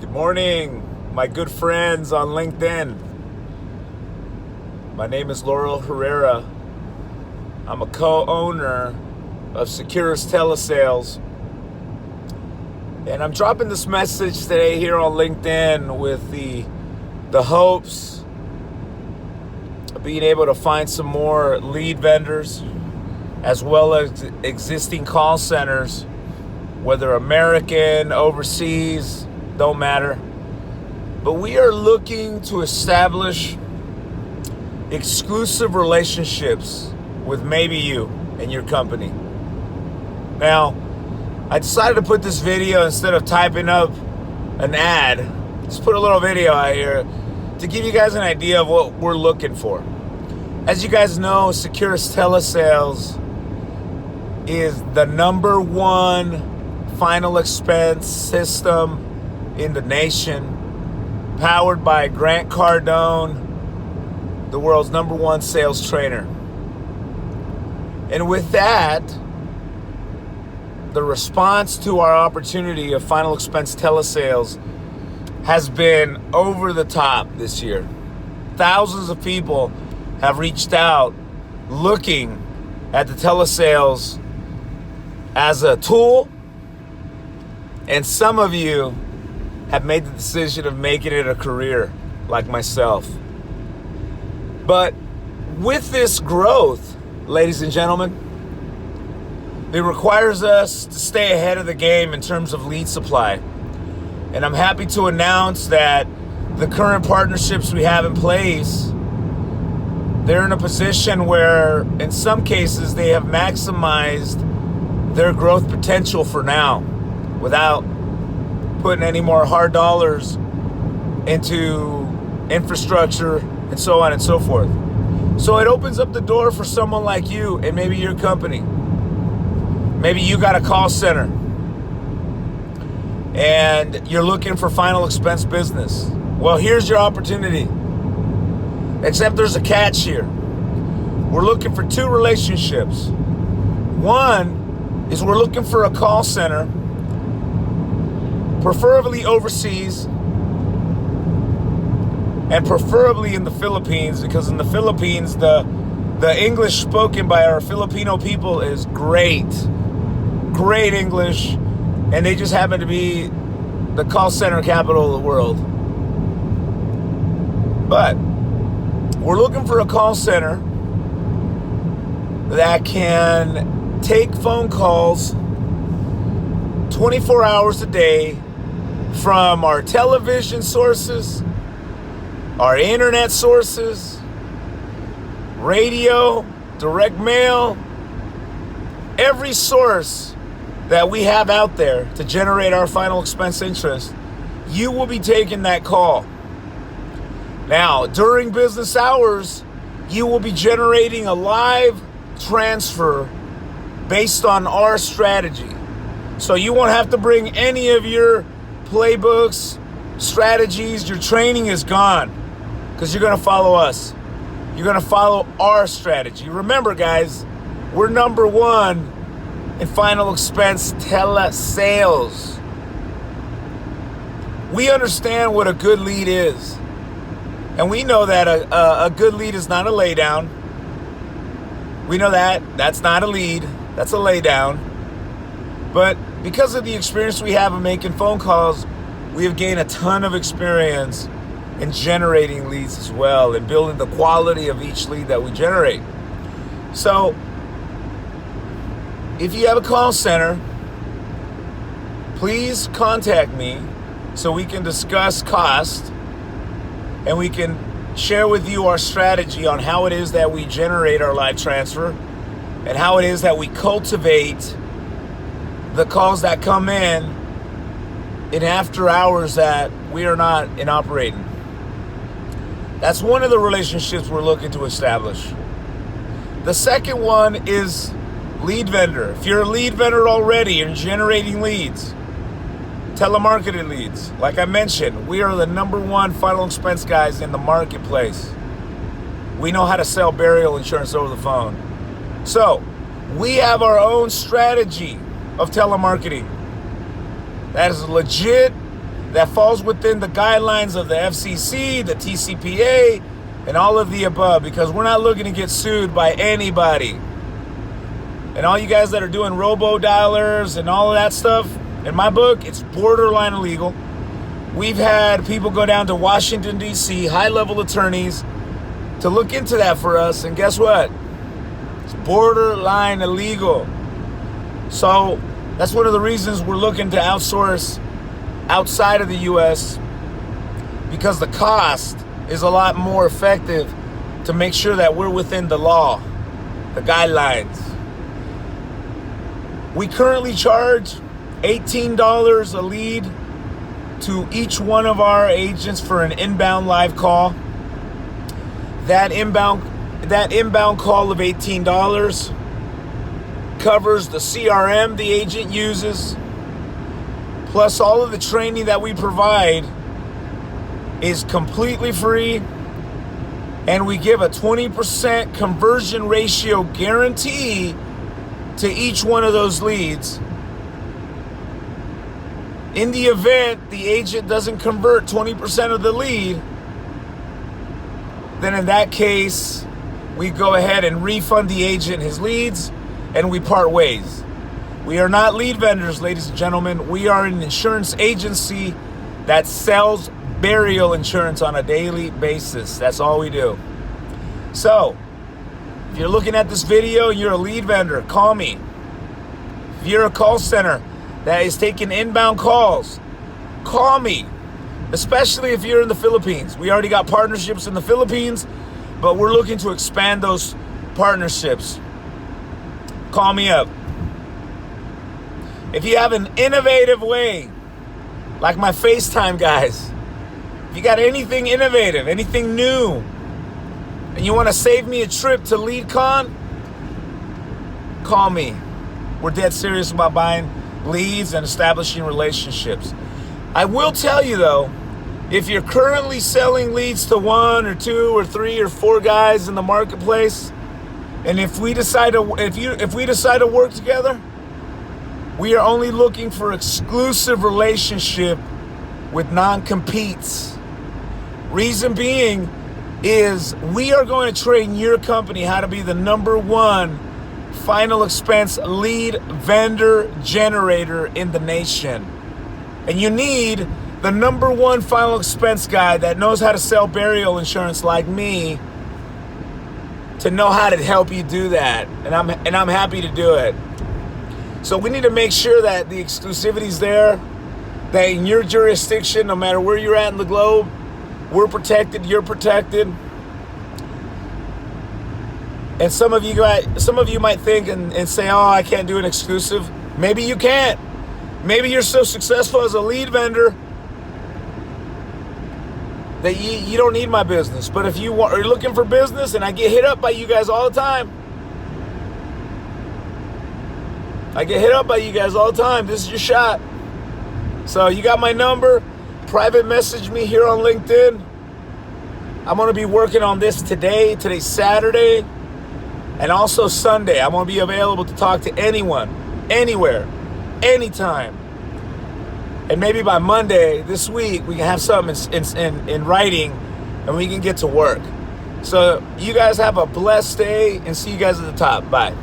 Good morning, my good friends on LinkedIn. My name is Laurel Herrera. I'm a co-owner of Securus Telesales. And I'm dropping this message today here on LinkedIn with the hopes of being able to find some more lead vendors as well as existing call centers, whether American, overseas, don't matter. But we are looking to establish exclusive relationships with maybe you and your company. Now, I decided to put this video instead of typing up an ad. Just put a little video out here to give you guys an idea of what we're looking for. As you guys know, Securus Telesales is the #1 final expense system in the nation, powered by Grant Cardone, the world's #1 sales trainer. And with that, the response to our opportunity of final expense telesales has been over the top this year. Thousands of people have reached out looking at the telesales as a tool, and some of you have made the decision of making it a career, like myself. But with this growth, ladies and gentlemen, it requires us to stay ahead of the game in terms of lead supply. And I'm happy to announce that the current partnerships we have in place, they're in a position where, in some cases, they have maximized their growth potential for now without putting any more hard dollars into infrastructure and so on and so forth. So it opens up the door for someone like you and maybe your company. Maybe you got a call center and you're looking for final expense business. Well, here's your opportunity. Except there's a catch here. We're looking for 2 relationships. One is we're looking for a call center, preferably overseas, and preferably in the Philippines, because in the Philippines, the English spoken by our Filipino people is great English, and they just happen to be the call center capital of the world. But we're looking for a call center that can take phone calls 24 hours a day from our television sources, our internet sources, radio, direct mail, every source that we have out there to generate our final expense interest. You will be taking that call. Now, during business hours, you will be generating a live transfer based on our strategy. So you won't have to bring any of your playbooks, strategies. Your training is gone because you're going to follow us. You're going to follow our strategy. Remember, guys, we're #1 in final expense telesales. We understand what a good lead is. And we know that a good lead is not a laydown. We know that. That's not a lead. That's a laydown. But because of the experience we have in making phone calls, we have gained a ton of experience in generating leads as well and building the quality of each lead that we generate. So if you have a call center, please contact me so we can discuss cost and we can share with you our strategy on how it is that we generate our live transfer and how it is that we cultivate the calls that come in after hours that we are not in operating. That's one of the relationships we're looking to establish. The second one is lead vendor. If you're a lead vendor already and generating leads, telemarketing leads, like I mentioned, we are the #1 final expense guys in the marketplace. We know how to sell burial insurance over the phone. So we have our own strategy of telemarketing. That is legit that falls within the guidelines of the FCC, the TCPA, and all of the above, because we're not looking to get sued by anybody. And all you guys that are doing robo-dialers and all of that stuff, in my book, it's borderline illegal. We've had people go down to Washington, D.C., high-level attorneys, to look into that for us, and guess what? It's borderline illegal. So that's one of the reasons we're looking to outsource outside of the U.S., because the cost is a lot more effective to make sure that we're within the law, the guidelines. We currently charge $18 a lead to each one of our agents for an inbound live call. That inbound call of $18 covers the CRM the agent uses, plus all of the training that we provide is completely free, and we give a 20% conversion ratio guarantee to each one of those leads. In the event the agent doesn't convert 20% of the lead, then in that case, we go ahead and refund the agent his leads, and we part ways. We are not lead vendors, ladies and gentlemen. We are an insurance agency that sells burial insurance on a daily basis. That's all we do. So, if you're looking at this video and you're a lead vendor, call me. If you're a call center that is taking inbound calls, call me. Especially if you're in the Philippines. We already got partnerships in the Philippines, but we're looking to expand those partnerships. Call me up. If you have an innovative way, like my FaceTime guys, if you got anything innovative, anything new, and you want to save me a trip to LeadCon, call me. We're dead serious about buying leads and establishing relationships. I will tell you though, if you're currently selling leads to 1 or 2 or 3 or 4 guys in the marketplace, and if we decide to work together, we are only looking for exclusive relationship with non-competes. Reason being is we are going to train your company how to be the #1 final expense lead vendor generator in the nation. And you need the #1 final expense guy that knows how to sell burial insurance like me to know how to help you do that. And I'm happy to do it. So we need to make sure that the exclusivity is there, that in your jurisdiction, no matter where you're at in the globe, we're protected, you're protected. And some of you might think and say, oh, I can't do an exclusive. Maybe you can't. Maybe you're so successful as a lead vendor that you don't need my business. But if you are looking for business, and I get hit up by you guys all the time. This is your shot. So you got my number. Private message me here on LinkedIn. I'm going to be working on this today. Today's Saturday. And also Sunday. I'm going to be available to talk to anyone, anywhere, anytime. And maybe by Monday this week, we can have something in writing and we can get to work. So you guys have a blessed day, and see you guys at the top. Bye.